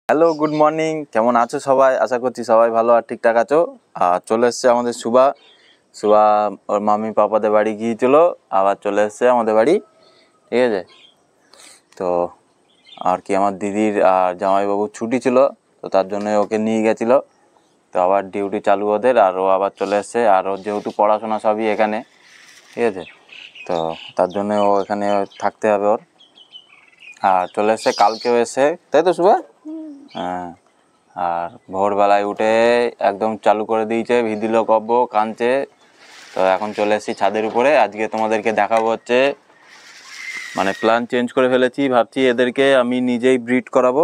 Hello, good morning. কেমন আছো সবাই? আশা করছি সবাই ভালো আর ঠিকঠাক আছো। আর চলে এসছে আমাদের সুভা ওর মাম্মি পাপাদের বাড়ি গিয়েছিল, আবার চলে এসছে আমাদের বাড়ি। ঠিক আছে, তো আর কি আমার দিদির আর জামাইবাবুর ছুটি ছিল, তো তার জন্য ওকে নিয়ে গেছিলো। তো আবার ডিউটি চালু ওদের, আর ও আবার চলে এসছে। আর ওর যেহেতু পড়াশোনা সবই এখানে, ঠিক আছে, তো তার জন্য ও এখানে থাকতে হবে ওর। আর চলে এসছে, কালকেও এসে, তাই তো সুভা? হ্যাঁ। আর ভোরবেলায় উঠে একদম চালু করে দিয়েছে, ভিদিল কব্য কাঁদছে। তো এখন চলে এসেছি ছাদের উপরে। আজকে তোমাদেরকে দেখাবো হচ্ছে, মানে প্ল্যান চেঞ্জ করে ফেলেছি, ভাবছি এদেরকে আমি নিজেই ব্রিড করাবো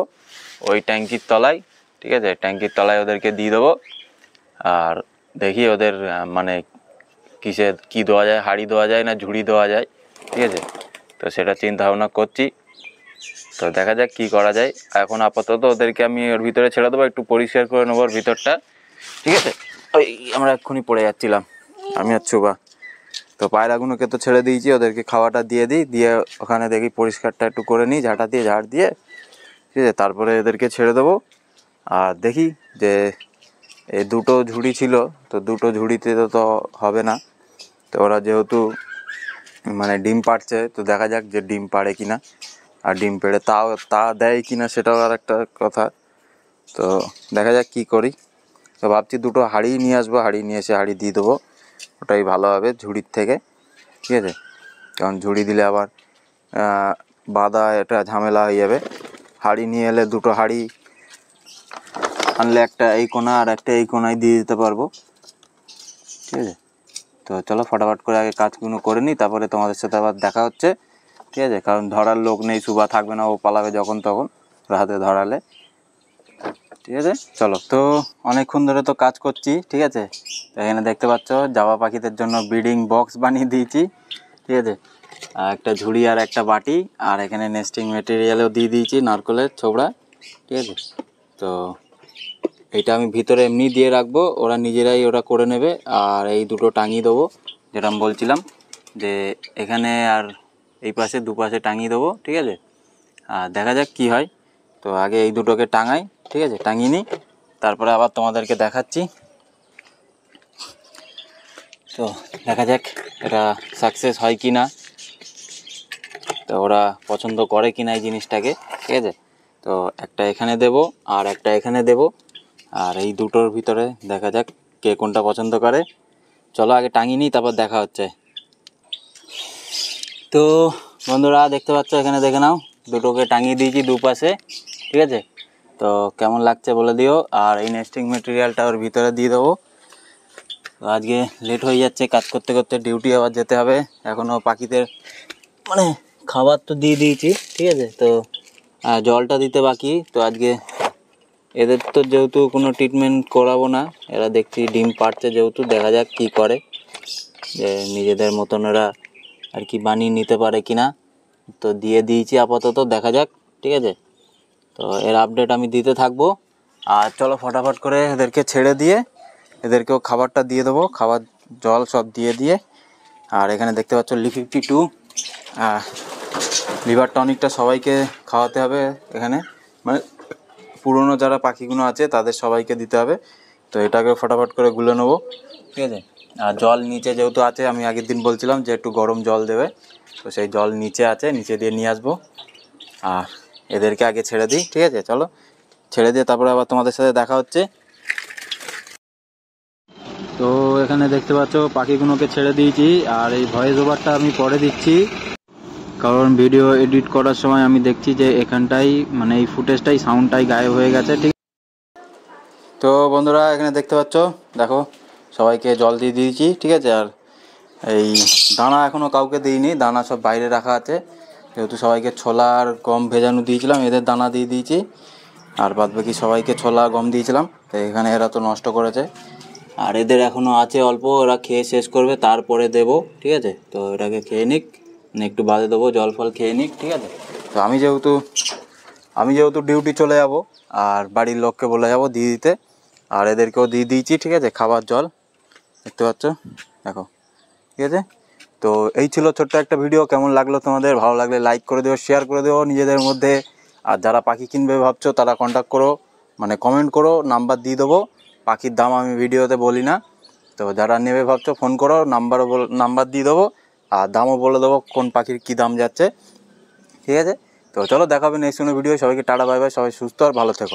ওই ট্যাঙ্কির তলায়। ঠিক আছে, ট্যাঙ্কির তলায় ওদেরকে দিয়ে দেবো। আর দেখি ওদের মানে কিসে কি দেওয়া যায়, হাঁড়ি দেওয়া যায় না ঝুড়ি দেওয়া যায়। ঠিক আছে, তো সেটা চিন্তা ভাবনা করছি। তো দেখা যাক কী করা যায়। এখন আপাতত ওদেরকে আমি ওর ভিতরে ছেড়ে দেবো, একটু পরিষ্কার করে নেবো ওর ভিতরটা। ঠিক আছে, ওই আমরা এক্ষুনি পড়ে যাচ্ছিলাম আমি আর সুভা। তো পায়রাগুলোকে তো ছেড়ে দিয়েছি, ওদেরকে খাওয়াটা দিয়ে দিই, দিয়ে ওখানে দেখি পরিষ্কারটা একটু করে নিই ঝাঁটা দিয়ে, ঝাড় দিয়ে। ঠিক আছে, তারপরে এদেরকে ছেড়ে দেবো। আর দেখি যে এই দুটো ঝুড়ি ছিল, তো দুটো ঝুড়িতে তো হবে না। তো ওরা যেহেতু মানে ডিম পাড়ছে, তো দেখা যাক যে ডিম পাড়ে কিনা। আর ডিম পেড়ে তা দেয় কিনা সেটাও আর একটা কথা। তো দেখা যাক কী করি। তো ভাবছি দুটো হাঁড়ি নিয়ে আসবো, হাঁড়ি নিয়ে এসে হাঁড়ি দিয়ে দেবো, ওটাই ভালো হবে ঝুড়ির থেকে। ঠিক আছে, কারণ ঝুড়ি দিলে আবার বাঁধা এটা ঝামেলা হয়ে যাবে। হাঁড়ি নিয়ে এলে দুটো হাঁড়ি আনলে একটা এই কোণা আর একটা এই কোণায় দিয়ে দিতে পারবো। ঠিক আছে, তো চলো ফটাফট করে আগে কাজগুলো করে নিই, তারপরে তোমাদের সাথে আবার দেখা হচ্ছে। ঠিক আছে, কারণ ধরার লোক নেই, সুভা থাকবে না, ও পালাবে যখন তখন রাতে ধরালে। ঠিক আছে, চলো। তো অনেকক্ষণ ধরে তো কাজ করছি। ঠিক আছে, তো এখানে দেখতে পাচ্ছ জাভা পাখিদের জন্য ব্রিডিং বক্স বানিয়ে দিয়েছি। ঠিক আছে, আর একটা ঝুড়ি আর একটা বাটি, আর এখানে নেস্টিং মেটেরিয়ালও দিয়ে দিয়েছি, নারকেলের ছোবড়া। ঠিক আছে, তো এইটা আমি ভিতরে এমনি দিয়ে রাখবো, ওরা নিজেরাই ওরা করে নেবে। আর এই দুটো টাঙিয়ে দেবো, যেটা আমি বলছিলাম যে এখানে আর এই পাশে দুপাশে টাঙিয়ে দেবো। ঠিক আছে, আর দেখা যাক কী হয়। তো আগে এই দুটোকে টাঙাই। ঠিক আছে, টাঙিয়ে নিই, তারপরে আবার তোমাদেরকে দেখাচ্ছি। তো দেখা যাক এটা সাকসেস হয় কি না, তো ওরা পছন্দ করে কি না এই জিনিসটাকে। ঠিক আছে, তো একটা এখানে দেব আর একটা এখানে দেব, আর এই দুটোর ভিতরে দেখা যাক কে কোনটা পছন্দ করে। চলো আগে টাঙিয়ে নিই, তারপর দেখা হচ্ছে। তো বন্ধুরা দেখতে পাচ্ছ, এখানে দেখে নাও দুটোকে টাঙিয়ে দিয়েছি দুপাশে। ঠিক আছে, তো কেমন লাগছে বলে দিও। আর এই নেস্টিং মেটেরিয়ালটা ওর ভিতরে দিয়ে দেবো। তো আজকে লেট হয়ে যাচ্ছে, কাজ করতে করতে ডিউটি আবার যেতে হবে। এখনও পাখিদের মানে খাবার তো দিয়ে দিয়েছি। ঠিক আছে, তো জলটা দিতে বাকি। তো আজকে এদের তো যেহেতু কোনো ট্রিটমেন্ট করাবো না, এরা দেখছি ডিম পাড়ছে যেহেতু, দেখা যাক কী করে, যে নিজেদের মতন এরা আর কি বানিয়ে নিতে পারে কি না। তো দিয়ে দিয়েছি আপাতত, দেখা যাক। ঠিক আছে, তো এর আপডেট আমি দিতে থাকবো। আর চলো ফটাফট করে এদেরকে ছেড়ে দিয়ে এদেরকেও খাবারটা দিয়ে দেবো, খাবার জল সব দিয়ে দিয়ে। আর এখানে দেখতে পাচ্ছ Li52 লিভার টনিকটা সবাইকে খাওয়াতে হবে এখানে, মানে পুরনো যারা পাখিগুলো আছে তাদের সবাইকে দিতে হবে। তো এটাকে ফটাফট করে গুলে নেবো। ঠিক আছে, আর জল নিচে যেহেতু আছে, আমি আগের দিন বলছিলাম যে একটু গরম জল দেবে, তো সেই জল নিচে আছে, নিচে দিয়ে নিয়ে আসবো। আর এদেরকে আগে ছেড়ে দিই। ঠিক আছে, চলো ছেড়ে দিয়ে তারপরে আবার তোমাদের সাথে দেখা হচ্ছে। তো এখানে দেখতে পাচ্ছ পাখিগুলোকে ছেড়ে দিয়েছি, আর এই ভয়েস ওভারটা আমি পরে দিচ্ছি, কারণ ভিডিও এডিট করার সময় আমি দেখছি যে এখানটাই মানে এই ফুটেজটাই সাউন্ডটাই গায়েব হয়ে গেছে। ঠিক, তো বন্ধুরা এখানে দেখতে পাচ্ছ, দেখো সবাইকে জল দিয়ে দিয়েছি। ঠিক আছে, আর এই দানা এখনও কাউকে দিইনি, দানা সব বাইরে রাখা আছে, যেহেতু সবাইকে ছোলা আর গম ভেজানো দিয়েছিলাম, এদের দানা দিয়ে দিয়েছি। আর বাদবাকি সবাইকে ছোলা গম দিয়েছিলাম, তো এখানে এরা তো নষ্ট করেছে। আর এদের এখনও আছে অল্প, ওরা খেয়ে শেষ করবে তারপরে দেবো। ঠিক আছে, তো এটাকে খেয়ে নিক, একটু বাদে দেবো, জল ফল খেয়ে নিক। ঠিক আছে, তো আমি যেহেতু ডিউটি চলে যাব, আর বাড়ির লোককে বলে যাব দিয়ে দিতে, আর এদেরকেও দিয়ে দিয়েছি। ঠিক আছে, খাবার জল দেখতে পাচ্ছ, দেখো। ঠিক আছে, তো এই ছিল ছোট্ট একটা ভিডিও। কেমন লাগলো তোমাদের? ভালো লাগলে লাইক করে দিও, শেয়ার করে দিও নিজেদের মধ্যে। আর যারা পাখি কিনবে ভাবছো তারা কন্ট্যাক্ট করো, মানে কমেন্ট করো, নাম্বার দিয়ে দেবো। পাখির দাম আমি ভিডিওতে বলি না, তো যারা নেবে ভাবছো ফোন করো, নাম্বার দিয়ে দেবো, আর দামও বলে দেবো কোন পাখির কী দাম যাচ্ছে। ঠিক আছে, তো চলো দেখাবে নেক্সট কোনো ভিডিও। সবাইকে টাটা বাই বাই, সবাই সুস্থ আর ভালো থেকো।